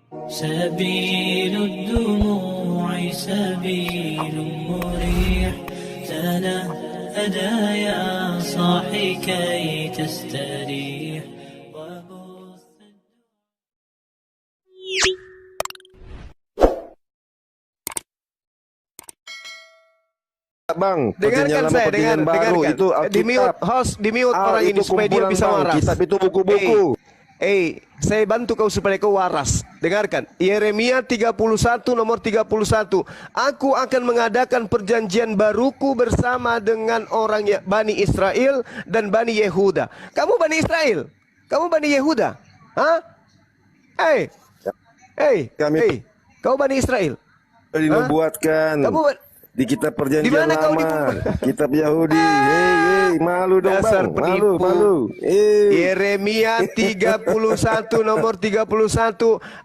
سبيل الدموع سبيل مريح تنهدى يا صاحي كي تستريح Bang, dengarkan saya, baru dengarkan. itu Di mute, host, di mute orang ini supaya dia bisa waras. Kitab itu buku-buku. Saya bantu kau supaya kau waras. Dengarkan, Yeremia 31 nomor 31. Aku akan mengadakan perjanjian baruku bersama dengan orang Bani Israel dan Bani Yehuda. Kamu Bani Israel? Kamu Bani Yehuda? Hah? Kau Bani Israel? Dinubuatkan. Kamu di kitab perjanjian lama, kitab Yahudi. Malu dong dasar bang, penipu. malu. Yeremia 31 nomor 31.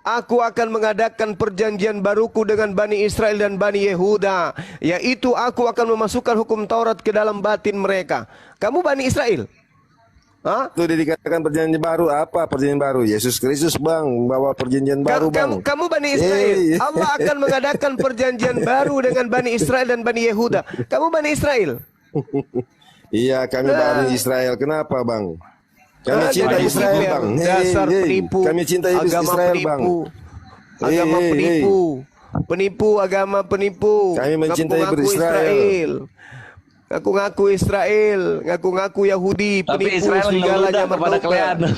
Aku akan mengadakan perjanjian baruku dengan Bani Israel dan Bani Yehuda, yaitu aku akan memasukkan hukum Taurat ke dalam batin mereka. Kamu Bani Israel? Hah? Itu dikatakan perjanjian baru. Apa perjanjian baru? Yesus Kristus bang, bawa perjanjian baru bang. Kamu Bani Israel. Allah akan mengadakan perjanjian baru dengan Bani Israel dan Bani Yehuda. Kamu Bani Israel? Iya, kami Bani Israel. Kenapa bang? Kami cinta Israel bang. Dasar penipu. Kami cinta Israel bang. Agama penipu. Penipu, agama penipu. Kami mencintai Israel. Ngaku-ngaku Israel, ngaku-ngaku Yahudi, tapi penipu Israel segalanya kepada kalian.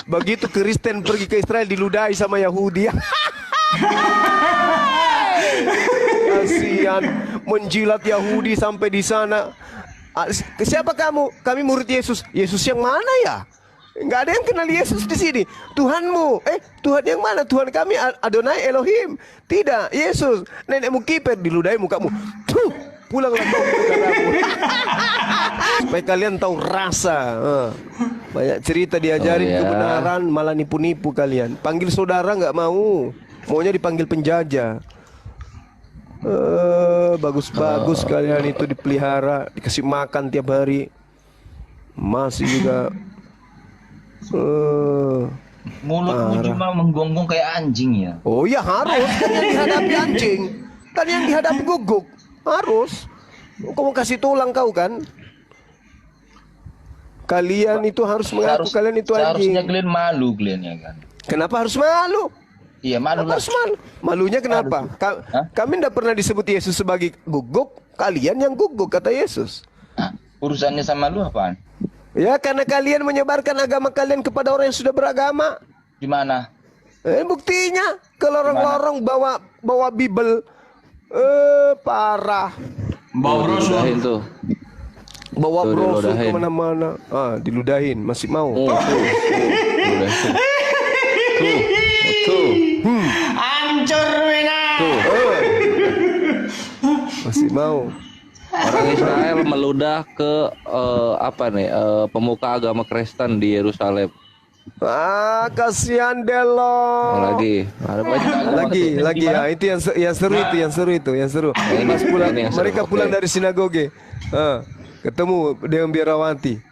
Begitu Kristen pergi ke Israel diludahi sama Yahudi. Kasihan, menjilat Yahudi sampai di sana. Siapa kamu? Kami murid Yesus. Yesus yang mana ya? Enggak ada yang kenal Yesus di sini. Tuhanmu, Tuhan yang mana? Tuhan kami Adonai Elohim. Tidak, Yesus. Nenekmu kiper, diludahi mukamu. Tuh. Pulanglah kau ke negaramu. Supaya kalian tahu rasa. Banyak cerita diajarin kebenaran, malah nipu-nipu kalian. Panggil saudara nggak mau, maunya dipanggil penjajah. Bagus-bagus kalian itu dipelihara, dikasih makan tiap hari, masih juga. Mulutmu cuma menggonggong kayak anjing ya. Oh ya harus, kan yang dihadapi anjing, kan yang dihadapi guguk. Harus. Kau mau kasih tulang kau kan? Kalian itu harus mengaku kalian itu anjing. Seharusnya kalian malu kalian ya kan. Kenapa harus malu? Iya malu lah. Harus malu. Malunya kenapa? Kami tidak pernah disebut Yesus sebagai guguk. Kalian yang guguk kata Yesus. Urusannya sama lu apaan? Ya karena kalian menyebarkan agama kalian kepada orang yang sudah beragama. Di mana? Buktinya ke lorong-lorong bawa Bible. Parah. Bawa brosur tuh. Bawa brosur kemana-mana. Diludahin. Masih mau. Tuh. Hancur Wina. Masih mau. Orang Israel meludah ke pemuka agama Kristen di Yerusalem. Kasihan Delo. Lagi ada banyak lagi ya, itu yang seru. Pas pulang, mereka pulang dari sinagoge, ketemu dengan Biarawati.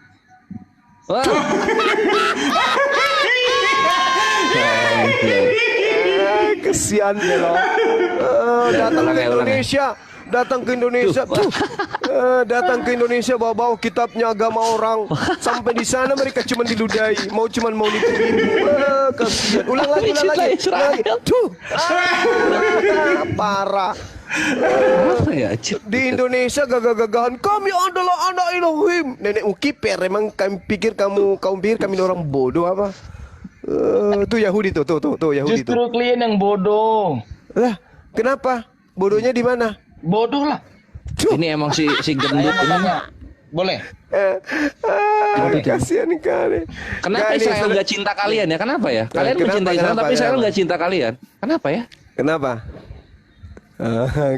Kasihan Delo. Datang ke Indonesia, datang ke Indonesia bawa-bawa kitabnya agama orang. Sampai di sana mereka cuma diludahi, mau nipu-nipu. Kasihan. Ulang lagi. Parah. Di Indonesia gagah-gagahan kami adalah anak Elohim. Nenekmu kiper, emang kami pikir kami orang bodoh apa? Tuh Yahudi tuh Yahudi. Justru kalian yang bodoh. Lah, kenapa? Bodohnya di mana? Bodoh lah. Ini emang si gendut ini. Boleh. Kasihan kali. Kenapa Israel nggak cinta kalian ya? Kenapa ya? Kalian mencintai Israel tapi Israel nggak cinta kalian. Kenapa ya? Kenapa?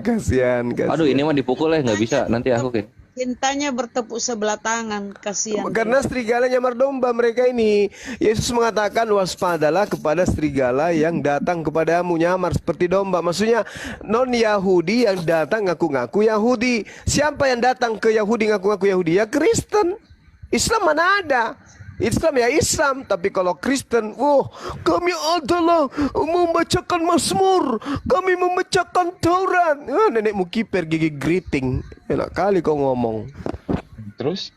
Kasihan. Aduh, ini mah dipukul ya, nggak bisa. Nanti aku Cintanya bertepuk sebelah tangan, kasihan. Karena serigala nyamar domba mereka ini. Yesus mengatakan waspadalah kepada serigala yang datang kepadamu nyamar seperti domba. Maksudnya non Yahudi yang datang ngaku-ngaku Yahudi. Siapa yang datang ke Yahudi ngaku-ngaku Yahudi? Ya Kristen. Islam mana ada? Islam ya Islam, tapi kalau Kristen, wah, kami adalah membacakan Mazmur, kami membacakan Taurat. Nenekmu kiper gigi geriting, enak kali kau ngomong. Terus?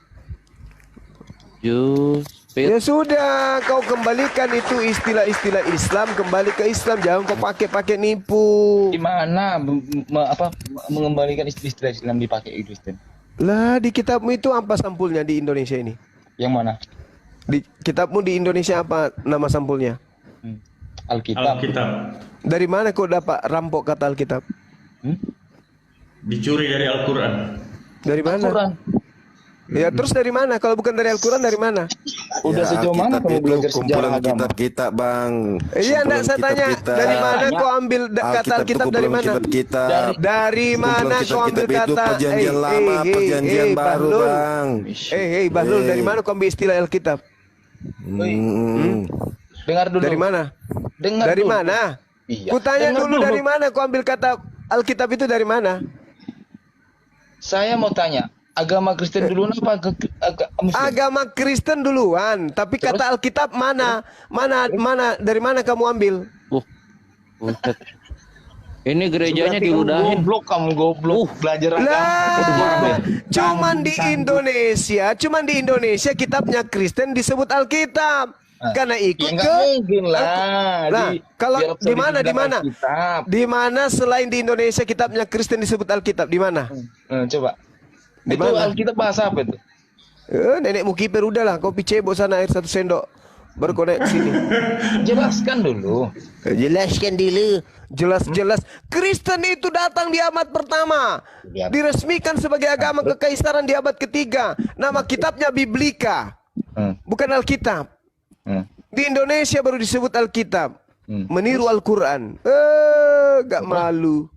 Ya sudah, kau kembalikan itu istilah-istilah Islam, kembali ke Islam, jangan kau pakai nipu. Gimana mengembalikan istilah Islam dipakai Kristen? Lah di kitabmu itu apa sampulnya di Indonesia ini? Yang mana? Di kitabmu di Indonesia apa nama sampulnya? Alkitab. Dari mana kau dapat rampok kata Alkitab? Dicuri dari Al-Quran. Dari mana? Al-Quran. Ya terus dari mana? Kalau bukan dari Al-Quran dari mana? Udah sejauh mana kamu belajar sejarah kumpulan agama? kitab-kitab, Bang. Iya, enggak, saya tanya dari mana Banyak. kau ambil kata Alkitab dari mana? Dari mana kau ambil itu kata? perjanjian lama, perjanjian baru, Bahlul. Bang. Bahlul, dari mana kau ambil istilah Alkitab? Dengar dulu. Dari mana? Dengar Dari dulu. mana? Iya. Kutanya Dengar dulu dari mana kau ambil kata Alkitab itu dari mana? Saya mau tanya, agama Kristen duluan apa Muslim? Agama Kristen duluan, tapi kata Alkitab mana? Dari mana kamu ambil? Buset. Ini gerejanya diludahin. Kamu goblok. Belajar agama. Lah, cuman di Indonesia kitabnya Kristen disebut Alkitab. Karena ikut Ya nggak mungkin lah. Nah, kalau biar di mana Alkitab. di mana selain di Indonesia kitabnya Kristen disebut Alkitab? Di mana? Coba. Di Itu mana? Alkitab bahasa apa itu? Nenekmu kiper udahlah, kopi cebok sana air 1 sendok. Baru kau naik sini. Jelaskan dulu. Jelaskan dulu. Jelas-jelas Kristen itu datang di abad pertama, Ya. diresmikan sebagai agama kekaisaran di abad ketiga. Nama kitabnya Biblika, bukan Alkitab. Di Indonesia baru disebut Alkitab, meniru Al-Quran. Gak malu.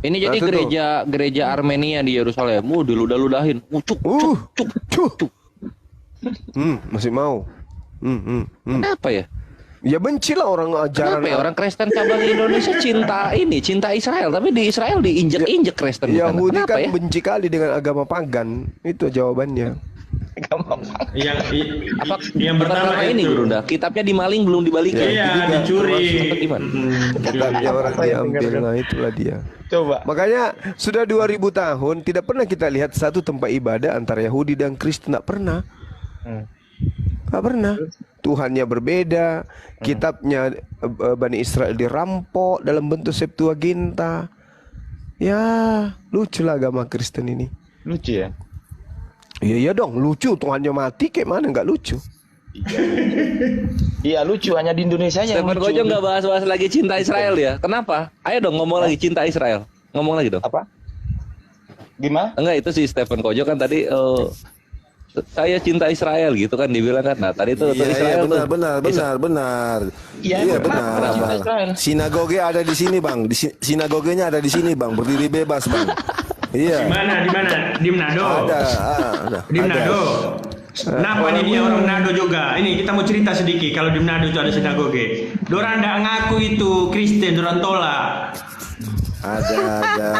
Ini jadi Nah, itu gereja Armenia di Yerusalem. Diludah-ludahin. Cuk. Masih mau. Kenapa ya? Ya bencilah orang ajaran. Kenapa ya orang Kristen cabang Indonesia cinta Israel, tapi di Israel diinjek-injek Kristen. Yahudi Kenapa kan ya? benci kali dengan agama pagan. Itu jawabannya. Yang pertama ini Brunda, kitabnya dimaling belum dibalikin. Iya, dicuri. Gimana? Kitabnya orang diambil. Nah itulah dia. Coba. Makanya sudah 2000 tahun tidak pernah kita lihat satu tempat ibadah antara Yahudi dan Kristen. Tidak pernah. Tidak pernah. Tuhannya berbeda. Kitabnya Bani Israel dirampok dalam bentuk Septuaginta. Ya lucu lah agama Kristen ini. Lucu ya? Iya dong lucu. Tuhannya mati kayak mana nggak lucu. Iya lucu, hanya di Indonesia yang Stephen lucu. Kojo nggak bahas-bahas lagi cinta Israel ya? Kenapa? Ayo dong ngomong lagi cinta Israel. Ngomong lagi dong. Apa? Gimana? Enggak, itu si Stephen Kojo kan tadi saya cinta Israel gitu kan dibilang kan. Nah tadi itu Israel tuh. Benar. Iya, Iya kenapa benar. cinta Israel? Sinagoge ada di sini, Bang. Sinagogenya ada di sini, Bang. Berdiri bebas, Bang. Iya. Di mana? Di Manado. Ada. Di Manado. Kenapa nih dia orang Manado juga? Ini kita mau cerita sedikit. Kalau di Manado itu ada sinagoge. Dorang ndak ngaku itu Kristen, dorang tolak. Ada.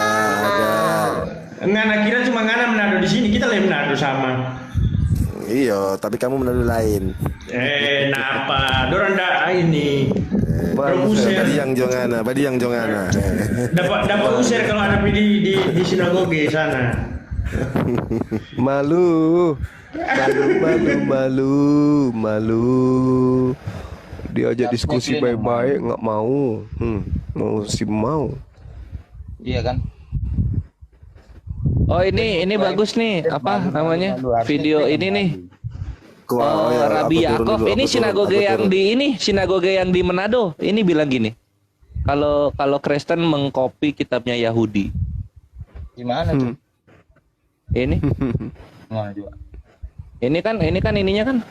Ngana kira cuma ngana Manado di sini, kita lain Manado sama. Iya, tapi kamu menurut lain. Napa? Dorang ndak ini. Badi yang jongana. Dapat usir kalau ada di sinagoge sana. Malu. Diajak diskusi baik-baik nggak mau. Mau. Iya kan? Oh ini bagus nih apa namanya video ini nih. Rabi Yaakov ini sinagoge yang di Manado ini bilang gini. Kalau Kristen mengcopy kitabnya Yahudi. Gimana tuh? Ini. Gimana juga? Ini kan ininya kan.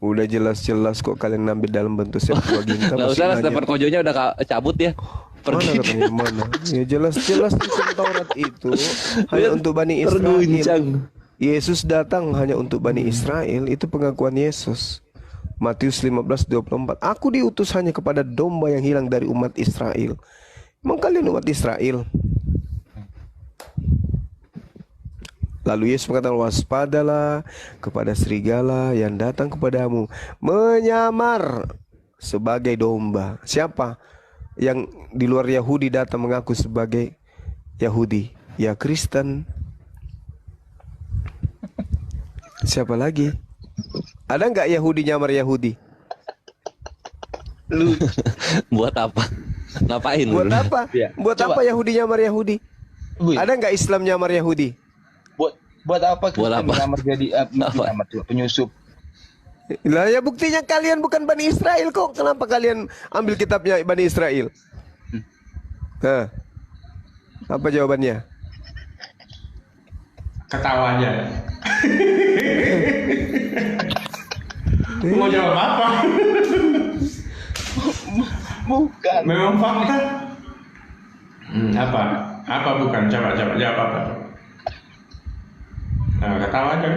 Udah jelas-jelas kok kalian ambil dalam bentuk Septuaginta. Nggak usah lah, Stephen Kojonya udah cabut ya. Mana katanya mana? Ya jelas-jelas di Taurat itu hanya untuk Bani Israel. Yesus datang hanya untuk Bani Israel. Itu pengakuan Yesus. Matius 15:24. Aku diutus hanya kepada domba yang hilang dari umat Israel. Emang kalian umat Israel? Lalu Yesus mengatakan, waspadalah kepada serigala yang datang kepadamu menyamar sebagai domba. Siapa yang di luar Yahudi datang mengaku sebagai Yahudi? Ya Kristen. Siapa lagi? Ada nggak Yahudi nyamar Yahudi? Lu Buat apa? Ngapain? Buat Gurunda? apa? Ya, Buat coba. apa Yahudi nyamar Yahudi? Wih, Ada nggak Islam nyamar Yahudi? buat apa Buat Kristen apa? menyamar jadi menyamar tuh, penyusup? Lah ya buktinya kalian bukan Bani Israel kok. Kenapa kalian ambil kitabnya Bani Israel? Hah? Apa jawabannya? Ketawa aja. Mau jawab apa? Bukan. Memang fakta. Apa? Apa bukan? Coba jawab apa? Nah, ketawa aja.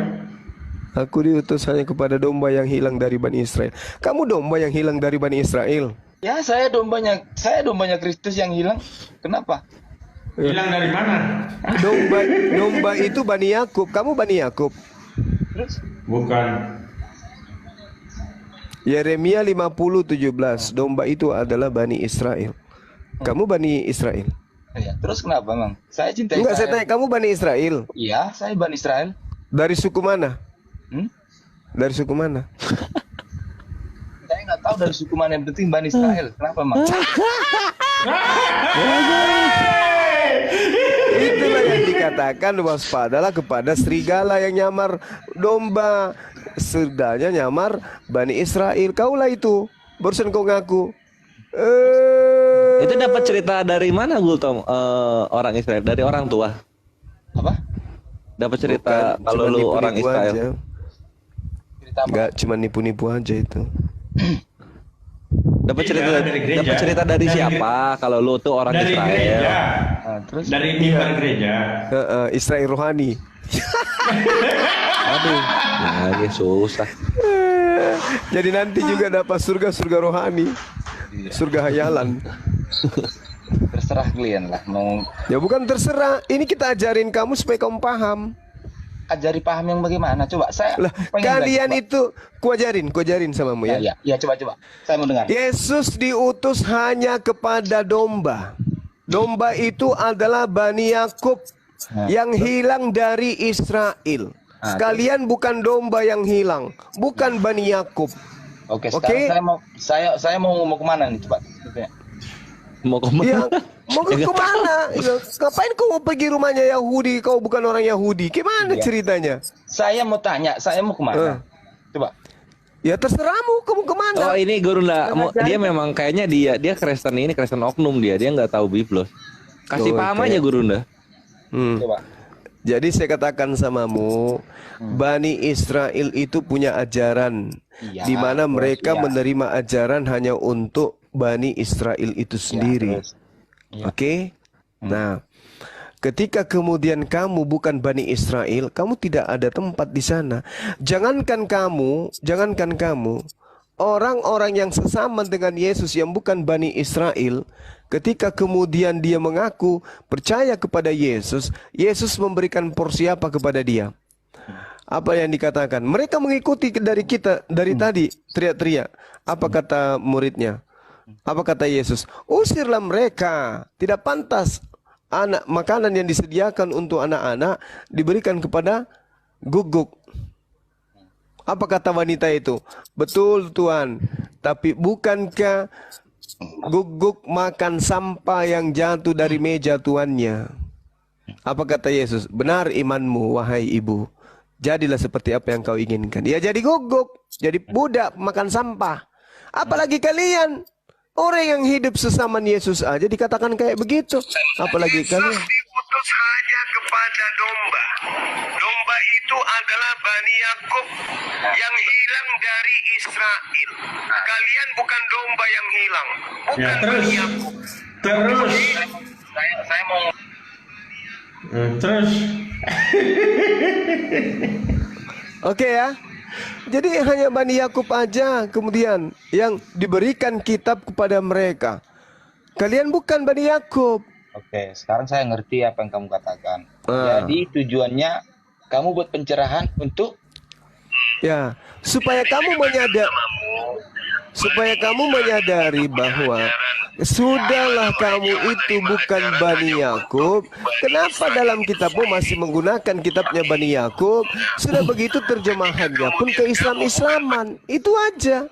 Aku diutus hanya kepada domba yang hilang dari Bani Israel. Kamu domba yang hilang dari Bani Israel. Ya, saya dombanya Kristus yang hilang. Kenapa? Hilang dari mana? Domba itu Bani Yakub. Kamu Bani Yakub. Terus Bukan. Yeremia 50:17. Domba itu adalah Bani Israel. Kamu Bani Israel. ya, terus kenapa, Bang? Saya cinta Enggak, saya Israel. tanya, kamu Bani Israel. Iya, saya Bani Israel. Dari suku mana? Hmm? Dari suku mana? Saya nggak tahu dari suku mana, yang penting Bani Israel. Kenapa, Bang? Itulah yang dikatakan waspadalah kepada serigala yang nyamar domba. Sedanya nyamar Bani Israel. Kaulah itu. Barusan kau ngaku. Itu dapat cerita dari mana, Gultom? Orang Israel, dari orang tua. Apa? Dapat cerita Bukan, kalau cuma lu nipu-nipu orang Israel. aja. Cerita apa? Enggak, cuma nipu-nipu aja itu. Dapat cerita Iya, dari gereja. dapat cerita dari Dari siapa? Kalau lu tuh orang Dari Israel. gereja. Nah, terus Dari mimbar gereja. Israel rohani. Aduh, lagi susah. Jadi nanti juga dapat surga rohani. Surga hayalan. terserah kalian lah mau Ya bukan terserah. Ini kita ajarin kamu supaya kamu paham. ajari paham yang bagaimana. Coba saya Lah, pengen kalian belajar, itu kuajarin samamu Pak. ya. Ya, coba. Saya mau dengar. Yesus diutus hanya kepada domba. Domba itu adalah Bani Yakub yang hilang dari Israel. Kalian bukan domba yang hilang, bukan Bani Yakub. Oke, sekarang saya mau kemana nih, coba. Mau kemana? Ya, mau ke kemana? Ya, ngapain kau mau pergi rumahnya Yahudi? Kau bukan orang Yahudi. Gimana ceritanya? Saya mau tanya, saya mau kemana? Coba. Ya terserahmu, kamu kemana? Oh ini Gurunda, dia memang kayaknya dia Kristen ini Kristen oknum dia nggak tahu Biblos. Kasih paham aja Gurunda. Coba. Jadi saya katakan samamu, Bani Israel itu punya ajaran, Iya, di mana mereka iya. menerima ajaran hanya untuk Bani Israel itu sendiri. terus. Iya. Oke? Nah, ketika kemudian kamu bukan Bani Israel, kamu tidak ada tempat di sana. Jangankan kamu, orang-orang yang sesama dengan Yesus yang bukan Bani Israel, ketika kemudian dia mengaku percaya kepada Yesus, Yesus memberikan porsi apa kepada dia? Apa yang dikatakan? Mereka mengikuti dari kita dari tadi, teriak-teriak. Apa kata muridnya? Apa kata Yesus? Usirlah mereka. Tidak pantas makanan yang disediakan untuk anak-anak diberikan kepada guguk. Apa kata wanita itu? Betul Tuhan, tapi bukankah guguk makan sampah yang jatuh dari meja tuannya? Apa kata Yesus? Benar imanmu wahai ibu. Jadilah seperti apa yang kau inginkan. Ya jadi guguk, jadi budak makan sampah. Apalagi kalian, orang yang hidup sesama Yesus aja dikatakan kayak begitu. Apalagi kalian. Diutus hanya kepada domba. Domba itu adalah Bani Yakub yang hilang dari Israel. Kalian bukan domba yang hilang, bukan Ya, terus. Bani Yakub. Terus. Saya mau Terus. Oke ya. Jadi hanya Bani Yakub aja kemudian yang diberikan kitab kepada mereka. Kalian bukan Bani Yakub. Oke, sekarang saya ngerti apa yang kamu katakan. Jadi tujuannya Kamu buat pencerahan untuk Ya, supaya kamu menyadari bahwa sudahlah kamu itu bukan Bani Yakub. Kenapa dalam kitabmu masih menggunakan kitabnya Bani Yakub? Sudah begitu terjemahannya pun ke Islam-Islaman. Itu aja.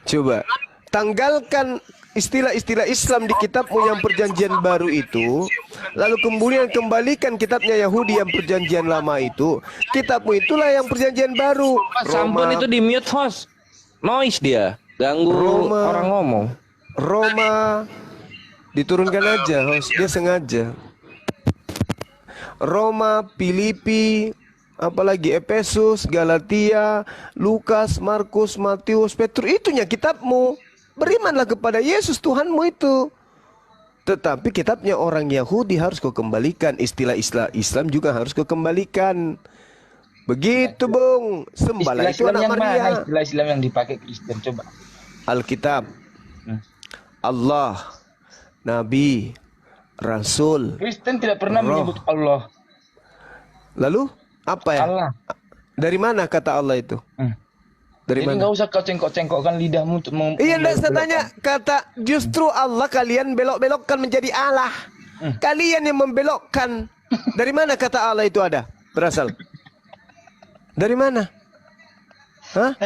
Coba tanggalkan istilah-istilah Islam di kitabmu yang perjanjian baru itu, lalu kemudian kembalikan kitabnya Yahudi yang perjanjian lama itu. Kitabmu itulah yang perjanjian baru. Sampun itu di mute host. Noise dia, ganggu orang ngomong. Roma diturunkan aja, host, dia sengaja. Roma, Filipi, apalagi Efesus, Galatia, Lukas, Markus, Matius, Petrus, itunya kitabmu. Berimanlah kepada Yesus Tuhanmu itu. Tetapi kitabnya orang Yahudi harus kau kembalikan. Istilah-istilah Islam juga harus kau kembalikan. Begitu, Bung. Sembahlah itu anak Maria. Istilah Islam yang dipakai Kristen, coba. Alkitab, Allah, Nabi, Rasul. Kristen tidak pernah menyebut Allah. Lalu apa ya? Allah. Dari mana kata Allah itu? Dari Jadi mana? nggak usah kau cengkok-cengkokkan lidahmu untuk Iya, enggak, saya tanya. Kata justru Allah kalian belok-belokkan menjadi Allah. Kalian yang membelokkan. Dari mana kata Allah itu ada? Berasal? Dari mana? Hah?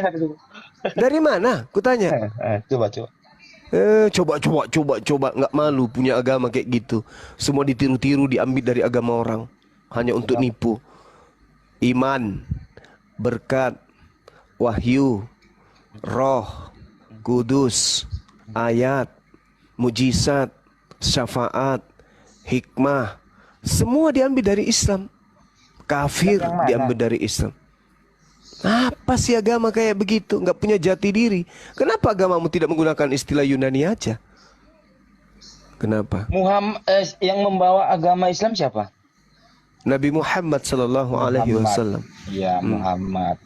Dari mana? Kutanya. Coba. Coba. Nggak malu punya agama kayak gitu. Semua ditiru-tiru, diambil dari agama orang. Hanya untuk nipu. Iman, berkat, wahyu, roh, kudus, ayat, mujizat, syafaat, hikmah. Semua diambil dari Islam. Kafir diambil dari Islam. Apa sih agama kayak begitu? Nggak punya jati diri. Kenapa agamamu tidak menggunakan istilah Yunani aja? Kenapa? Muhammad yang membawa agama Islam siapa? Nabi Muhammad sallallahu alaihi wasallam. Ya, Muhammad.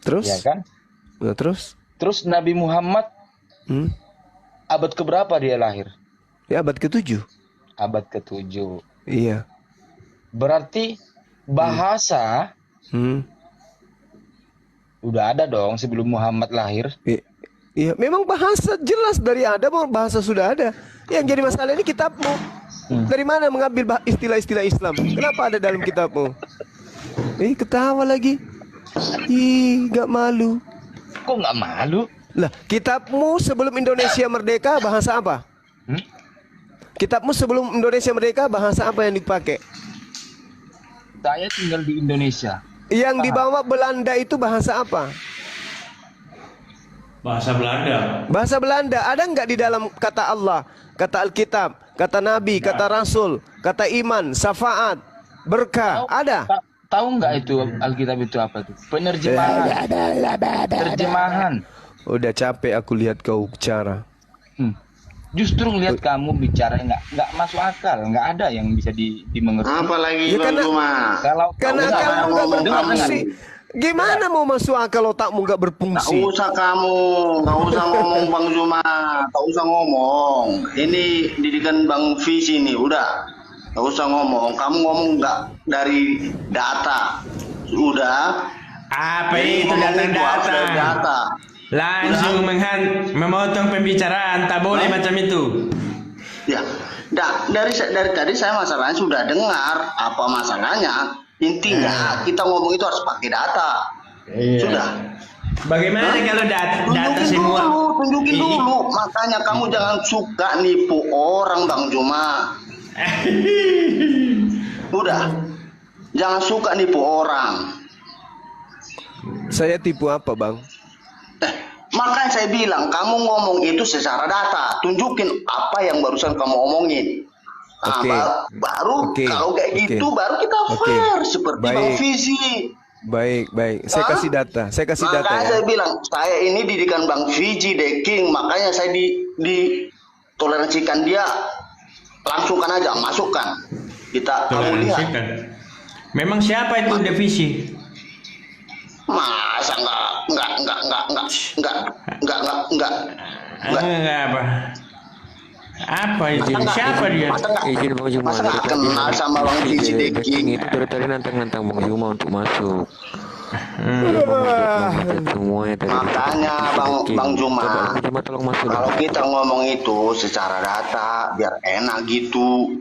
Terus? Ya kan? Nah, terus? Terus Nabi Muhammad abad keberapa dia lahir? Ya, abad ke-7. Abad ke-7. Iya. Berarti bahasa udah ada dong sebelum Muhammad lahir. Iya, memang bahasa jelas dari Adam, bahasa sudah ada. Yang jadi masalah ini kitabmu. Dari mana mengambil istilah-istilah Islam? Kenapa ada dalam kitabmu? Ketawa lagi. Gak malu. Kok nggak malu? Lah, kitabmu sebelum Indonesia merdeka bahasa apa? Kitabmu sebelum Indonesia merdeka bahasa apa yang dipakai? Saya tinggal di Indonesia. Yang dibawa Belanda itu bahasa apa? Bahasa Belanda. Bahasa Belanda. Ada nggak di dalam kata Allah, kata Alkitab, kata Nabi, kata Rasul, kata iman, syafaat, berkah? Ada? Tahu nggak itu Alkitab itu apa tuh? Penerjemahan. Terjemahan. Udah capek aku lihat kau bicara. Justru lihat kamu bicara nggak masuk akal, nggak ada yang bisa dimengerti. Apalagi Ya, Bang Juma. Karena kamu nggak berfungsi. Gimana mau masuk akal otakmu nggak Tak berfungsi? usah kamu, nggak usah ngomong Bang Juma, tak usah ngomong. Ini didikan Bang Visi nih, udah, nggak usah ngomong. Kamu ngomong nggak dari data, udah. Apa itu data-data? Langsung memotong pembicaraan, tak boleh macam itu. Ya, dari tadi saya masalahnya sudah dengar apa masalahnya. Intinya kita ngomong itu harus pakai data. Sudah. Bagaimana kalau data semua? Tunjukin dulu. Makanya kamu jangan suka nipu orang, Bang Juma. Udah. Jangan suka nipu orang. Saya tipu apa, Bang? Makanya saya bilang kamu ngomong itu secara data. Tunjukin apa yang barusan kamu omongin. Nah, baru kalau kayak gitu baru kita fair seperti Bang Visi. Baik. Saya kasih data. Makanya Ya. saya bilang saya ini didikan Bang Visi The King. Makanya saya ditoleransikan dia. Langsungkan aja, masukkan. Kamu lihat. Memang siapa itu divisi? Masa enggak Enggak apa. Apa itu? Siapa dia? Izin Bang Juma. Masa nggak kenal sama Bang Vici Deki? Itu dari tadi nantang-nantang Bang Juma untuk masuk. Semuanya tadi. Makanya Bang Juma, Bang Juma tolong masuk. kalau kita ngomong itu secara data biar enak gitu.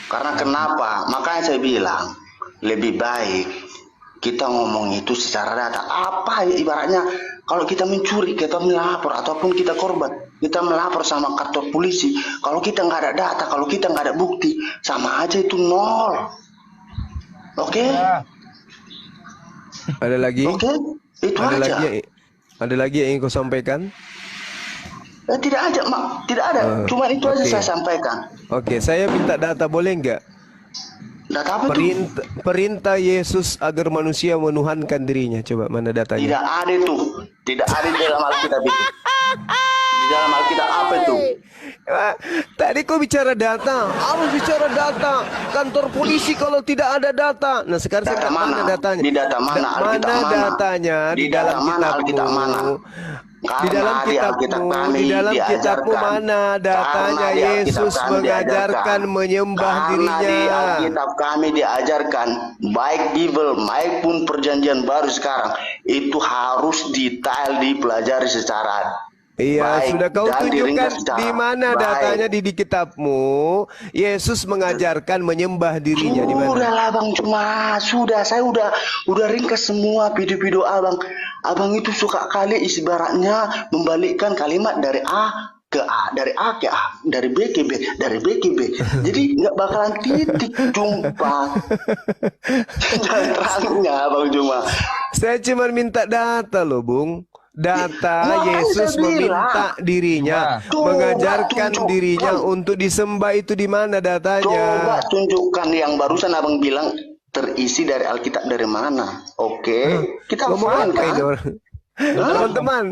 Karena kenapa? Makanya saya bilang lebih baik kita ngomong itu secara data. Apa ibaratnya kalau kita mencuri, kita melapor ataupun kita korban, kita melapor sama kantor polisi. Kalau kita nggak ada data, kalau kita nggak ada bukti, sama aja itu nol. Oke? Ada lagi? Oke? Itu Ada aja. lagi? Ada lagi yang ingin kau sampaikan? Tidak ada, Mak. Tidak ada. Cuma itu aja oke. saya sampaikan. Oke, saya minta data boleh nggak? Data apa itu? Perintah Yesus agar manusia menuhankan dirinya. Coba mana datanya? Tidak ada itu. Tidak ada di dalam Alkitab itu. Di dalam Alkitab apa itu? Tadi kau bicara data, harus bicara data. Kantor polisi kalau tidak ada data. Nah sekarang Data saya mana? mana datanya? Di data mana? Alkitab mana? Datanya? Di Di dalam data mana? Alkitab mana? kitabmu. Di Karena dalam di Alkitab kitabmu, kami di dalam kitabmu diajarkan. mana datanya Karena di Alkitab Yesus kami mengajarkan diajarkan. menyembah Karena dirinya. di Alkitab kami diajarkan, baik Bible maupun perjanjian baru sekarang, itu harus detail dipelajari secara Iya, baik sudah kau dan tunjukkan diringkas secara di mana baik. datanya di kitabmu. Yesus mengajarkan menyembah dirinya di mana? Sudahlah Bang Cuma, sudah saya udah ringkas semua video-video Abang. Abang itu suka kali ibaratnya membalikkan kalimat dari A ke A, dari A ke A, dari B ke B, dari B ke B. Jadi nggak bakalan titik jumpa. Jangan terangnya Bang Cuma. Saya cuma minta data loh, Bung. Data Makanya Yesus saya bilang. meminta dirinya, Coba mengajarkan tunjukkan. dirinya untuk disembah itu di mana Coba datanya? tunjukkan yang barusan Abang bilang terisi dari Alkitab dari mana. Oke, kita Ngomong fine apa kan? ini orang? Teman-teman,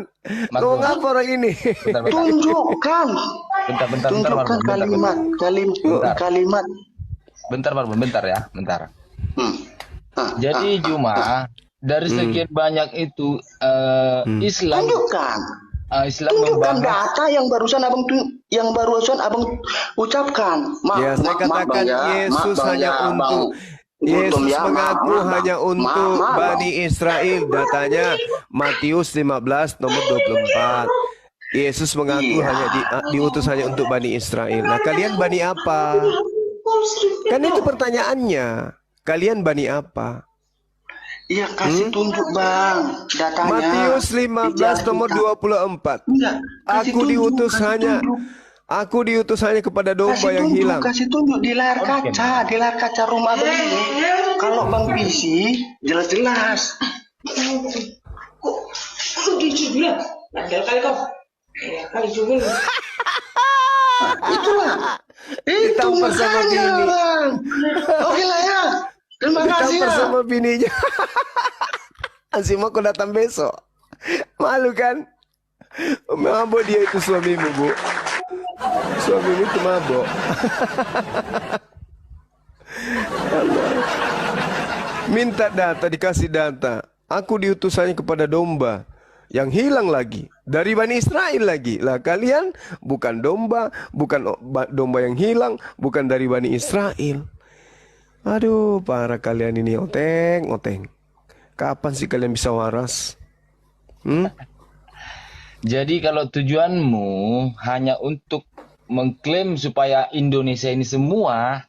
Mas ngomong Bung. apa orang ini? Tunjukkan. Bentar, Tunjukkan kalimat. Bentar, Barbun, bentar ya, bentar. Ah, Jadi Juma, dari sekian banyak itu Islam tunjukkan. Islam Tunjukkan membahas data yang barusan abang ucapkan. Ya, saya katakan Yesus hanya untuk Yesus mengaku hanya untuk Bani Israel. Datanya Matius 15 nomor 24. Yesus mengaku hanya diutus hanya untuk Bani Israel. Nah, kalian Bani apa? Kan itu pertanyaannya. Kalian Bani apa? Iya, kasih tunjuk Bang datanya. Matius 15 nomor 24. Enggak, kasih Aku tunjuk, diutus kasih hanya tunjuk. Aku diutus hanya kepada domba Kasih yang tunjuk, hilang. kasih tunjuk di layar kaca rumah Abang ini. Kalau Bang Bisi jelas-jelas. Itulah. Itu Ditampar sama makanya bini. Bang. Oke lah ya. Terima kasih Ditampar ya. sama bininya. Asima aku datang besok. Malu kan? Mabok dia itu suamimu, Bu. Suamimu itu mabok. Allah. Minta data, dikasih data. Aku diutus hanya kepada domba yang hilang lagi. Dari Bani Israel lagi. Lah kalian bukan domba, bukan domba yang hilang, bukan dari Bani Israel. Aduh, para kalian ini oteng. Kapan sih kalian bisa waras? Jadi kalau tujuanmu hanya untuk mengklaim supaya Indonesia ini semua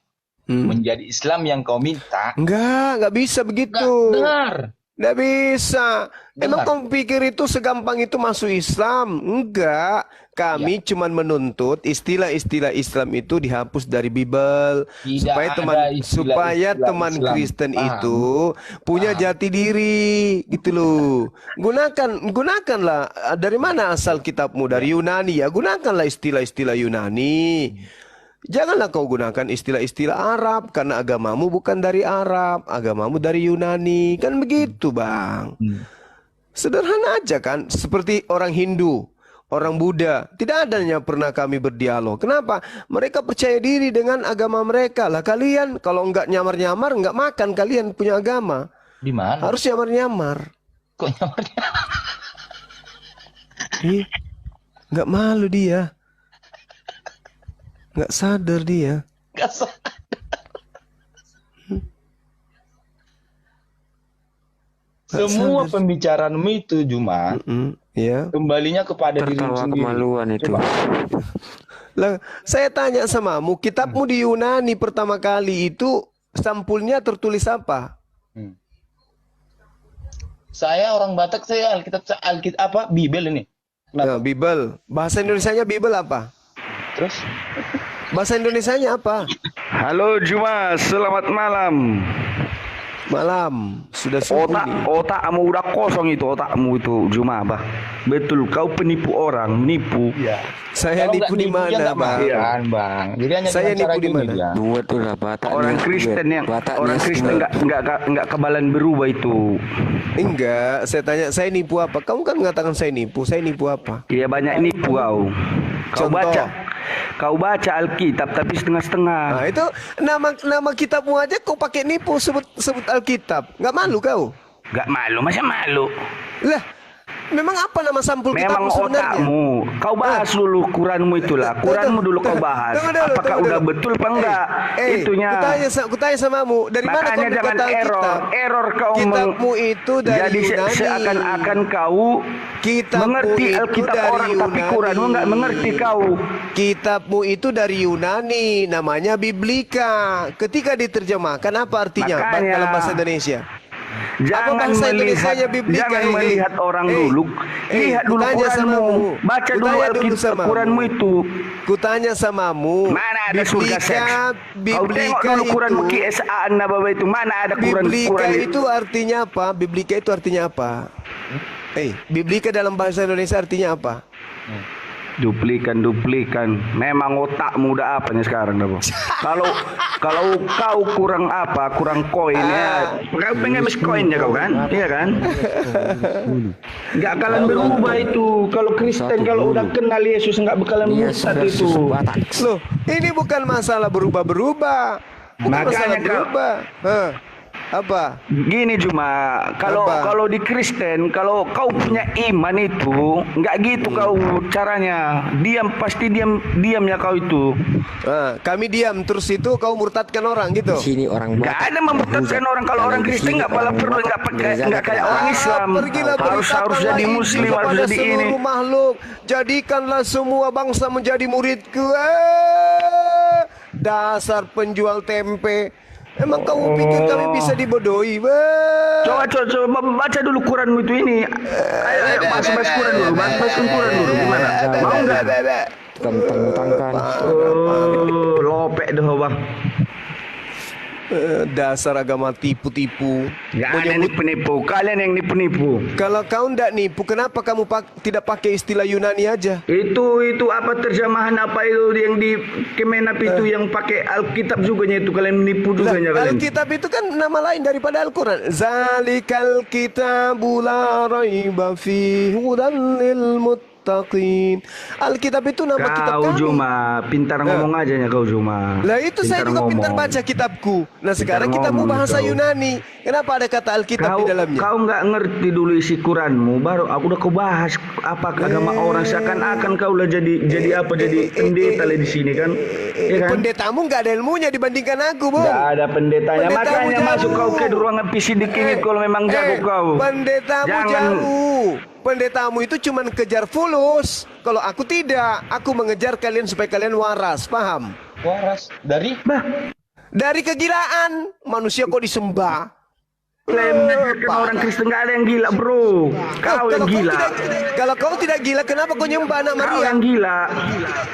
menjadi Islam yang kau minta, Enggak bisa begitu. dengar. Nggak bisa. Emang Dengar. kamu pikir itu segampang itu masuk Islam? Enggak. Kami cuman menuntut istilah-istilah Islam itu dihapus dari Bible Tidak ada istilah-istilah supaya teman Islam. Kristen Paham. itu punya jati diri gitu loh. Gunakanlah dari mana asal kitabmu, dari Yunani ya. Gunakanlah istilah-istilah Yunani. Janganlah kau gunakan istilah-istilah Arab karena agamamu bukan dari Arab, agamamu dari Yunani. Kan begitu, Bang. Sederhana aja kan, seperti orang Hindu, orang Buddha. Tidak adanya pernah kami berdialog. Kenapa? Mereka percaya diri dengan agama mereka. Lah kalian kalau enggak nyamar-nyamar, enggak makan kalian punya agama. Di mana? Harus nyamar-nyamar. Kok nyamarnya? Ih, enggak malu dia. Nggak sadar dia. Nggak sadar. Semua pembicaraanmu itu Juma, Ya. kembalinya kepada dirimu Tertawa sendiri. kemaluan itu. Lah, saya tanya samamu, kitabmu di Yunani pertama kali itu sampulnya tertulis apa? Saya orang Batak, saya Alkitab apa? Bibel ini. Nah, Bible. Bahasa Indonesianya Bible apa? Terus? Bahasa Indonesianya apa? Halo Juma, selamat malam. Malam. Sudah subuh nih. Otakmu udah kosong itu, otakmu itu Juma, bah. Betul, kau penipu orang, menipu. Iya. Saya Kalau nipu nggak di nipu, dia mana, nggak Bang? makan, Bang. Jadi hanya Saya dengan cara nipu di gini, mana? Bang. Dua tuh lah Batak. Orang Kristen yang nggak kebalan berubah itu. Enggak, saya tanya saya nipu apa? Kamu kan mengatakan saya nipu apa? Iya banyak nipu kau. Contoh. Kau baca Alkitab tapi setengah-setengah. Nah, itu nama kitabmu aja kau pakai nipu sebut Alkitab. Enggak malu kau? Gak malu, masa malu? Lah, memang apa nama sampul Memang kitabmu sebenarnya? otakmu. Kau bahas dulu Quranmu itulah. Quranmu dulu kau bahas. Apakah udah betul apa enggak? Itunya. Kutanya samamu, dari mana kau Makanya jangan dapat Alkitab? error kau Kitabmu itu dari jadi Yunani. seakan-akan kau Kitabmu mengerti itu Alkitab dari orang tapi Yunani. Quranmu enggak mengerti kau. Kitabmu itu dari Yunani, namanya Biblika. Ketika diterjemahkan apa artinya Makanya. dalam bahasa Indonesia? Jangan melihat orang dulu. Lihat dulu Quranmu. Baca dulu Quranmu itu. Kutanya samamu. Mana ada surga seks? Kau tengok dulu Quranmu KSA Nabawi itu. Mana ada Quran itu artinya apa? Biblika itu artinya apa? Biblika dalam bahasa Indonesia artinya apa? Duplikan. Memang otakmu udah apanya sekarang dah, Bos. Kalau kau kurang koin ya. Kau pengen mas koin ya kau kan? Iya kan? Enggak bakalan berubah itu. Kalau Kristen kalau udah kenal Yesus enggak bakalan murtad itu. Loh, ini bukan masalah berubah-berubah. Makanya berubah. Apa? Gini Juma, kalau di Kristen, kalau kau punya iman itu, nggak gitu kau caranya. Pasti diamnya kau itu. Kami diam, terus itu kau murtadkan orang gitu. Di sini orang Nggak ada memurtadkan orang. Kalau orang Kristen nggak perlu nggak kayak orang Islam. Harus jadi Muslim, harus jadi ini. Seluruh makhluk, jadikanlah semua bangsa menjadi muridku. Dasar penjual tempe. Emang kamu pikir kami bisa dibodohi? Coba baca dulu Quranmu itu ini. Ayo bahas Quran dulu. Bahas Quran dulu. Gimana? Mau nggak? Tentang-tentangkan. Lopek dah bang. Dasar agama tipu-tipu. Gak ada nipu-nipu. Kalian yang nipu-nipu. Kalau kau ndak nipu, kenapa kamu tidak pakai istilah Yunani aja? Itu apa terjemahan apa itu yang di Kemenap itu yang pakai Alkitab juga itu kalian menipu juga kalian. Alkitab itu kan nama lain daripada Al-Quran. Zalikal kitabu la raiba fihi hudan lil muttaqin. Alkitab itu nama kitab kami. Kau Juma, pintar ngomong aja ya kau Juma. Lah itu saya juga pintar baca kitabku. Nah sekarang kitabmu bahasa Yunani. Kenapa ada kata Alkitab di dalamnya? Kau nggak ngerti dulu isi Quranmu, baru aku udah kau bahas apa agama orang seakan-akan kau lah jadi pendeta lah di sini kan? Ya kan? Pendetamu nggak ada ilmunya dibandingkan aku, Bu. Nggak ada pendetanya. Makanya masuk kau ke ruangan PCD King kalau memang jago kau. Pendetamu jauh. Pendetamu itu cuma kejar fulus. Kalau aku tidak, aku mengejar kalian supaya kalian waras, paham? Waras dari? Dari kegilaan. Manusia kok disembah. Orang Kristen nggak ada yang gila bro. Kau yang gila. Kalau kau tidak gila, kenapa kau nyembah anak Maria? Kau yang gila.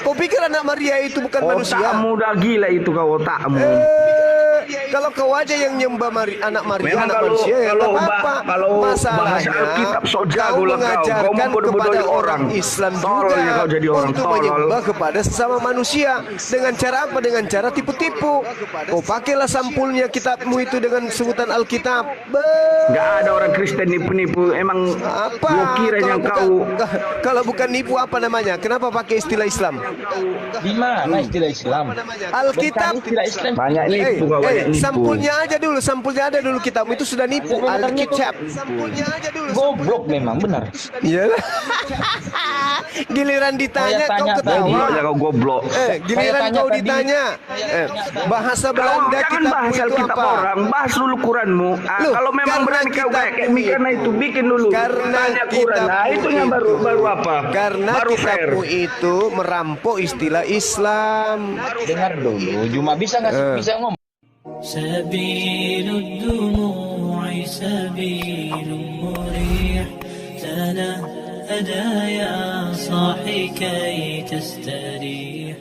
Kau pikir anak Maria itu bukan manusia? Otakmu udah gila itu kau otakmu. Kalau kau aja yang nyembah anak Maria, memang anak manusia, kalau masalahnya Alkitab sok jago lah kau mengajarkan kepada orang Islam juga untuk menyembah kepada sesama manusia. Dengan cara apa? Dengan cara tipu-tipu. Kau pakailah sampulnya kitabmu itu dengan sebutan Alkitab. Nggak ada orang Kristen nipu-nipu. Emang apa? Gua kira yang kau. Kalau bukan nipu apa namanya? Kenapa pakai istilah Islam? Di mana istilah Islam? Alkitab. Istilah Islam. Banyak nipu kawan nipu. Sampulnya ada dulu kitabmu itu sudah nipu. Alkitab. Sampulnya aja dulu. Goblok memang benar. Iyalah. Giliran ditanya kau ketawa. Goblok ya kau goblok. Giliran kau ditanya. Bahasa Belanda Jangan kitabmu bahas itu Alkitab apa? orang, bahas dulu Quranmu. Kalau memang berani kau kayak karena itu bikin dulu. Tanya Quran. Nah, itu yang baru apa? Karena baru fair. kitabmu itu merampok istilah Islam. Dengar dulu, cuma bisa nggak bisa ngomong. سبيل الدموع سبيل مريح تنهدى يا صاحي كي تستريح